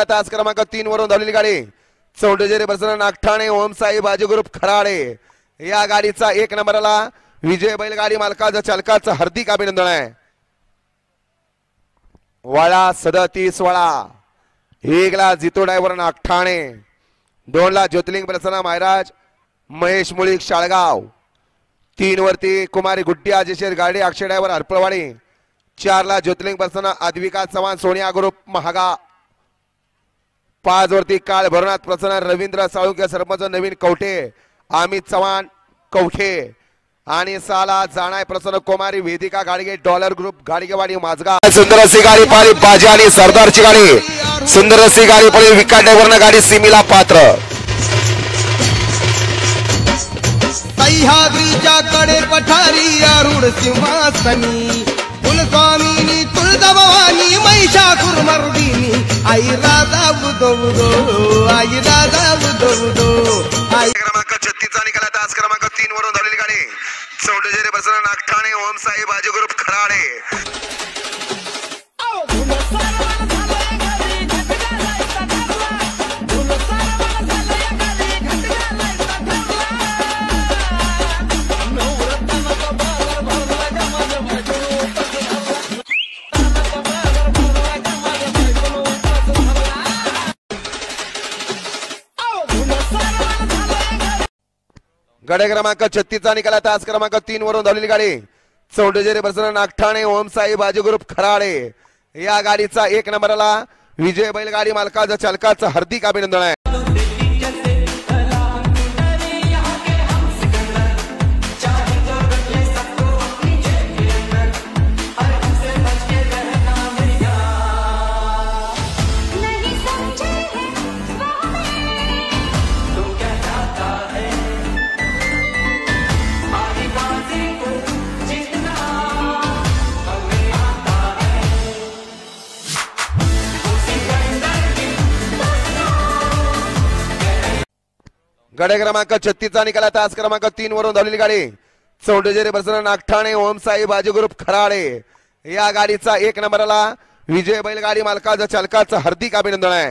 तास क्रमांक 3 वरून धावलेली गाडी चौंडेजेरी बसना नागठाणे ओमसाई बाजी ग्रुप खराडे या गाडीचा 1 नंबरला विजय बैलगाडी मालकाचं चालकाचं हार्दिक अभिनंदन आहे। वळा 37 वळा 1 ला जितो ड्रायव्हर नागठाणे 2 ला ज्योतिर्लिंग प्रसन्न महाराज महेश मुळीक शाळगाव 3 वरती कुमारी गुड्डी आजेशेर गाडी अक्षय ड्रायव्हर हरपळवाडी 4 ला ज्योतिर्लिंग प्रसन्न अद्विका चव्हाण सोनिया ग्रुप महागा 5 वरती काळ भरनाथ प्रसन्न रवींद्र साळुंके सरपंच नवीन कवठे अमित चव्हाण कवठे आणि 6 ला जाणाय प्रसन्न कुमारी वेदिका गाडगे डॉलर ग्रुप गाडगेवाडी माझगा सुंदर अशी गाडी पाळी बाजी आणि सरदारची गाडी सुंदर अशी गाडी पाळी विका ड्रायव्हरनं गाडी सीमेला पात्र सह्याद्रीच्या कडे पठारी आरूढ सिंहासनी कुलस्वामिनी तुळजाभवानी महिषासुरमर्दिनी आई राधा बुधो बुधो आई राधा बुधो बुधो आई क्रमांक 36 चा निकाल तास क्रमांक 3 वरून धावलेली गाडी चौंडेजेरी बसना नागठाणे ओमसाई बाजी ग्रुप खराडे गाडी क्रमांक 36 चा निकाल तास क्रमांक 3 वरून धावलेली गाडी चौंडेजेरी बसना नागठाणे ओमसाई बाजी ग्रुप खराडे या गाडीचा 1 नंबरला विजय बैलगाडी मालकाचं चालकाचं हार्दिक अभिनंदन आहे। गाडी क्रमांक 36 चा निकाल तास क्रमांक 3 वरून धावलेली गाडी चौंडेजेरी बसना नागठाणे ओमसाई बाजी ग्रुप खराडे या गाडीचा 1 नंबरला विजय बैलगाडी मालकाचं चालकाचं हार्दिक अभिनंदन आहे।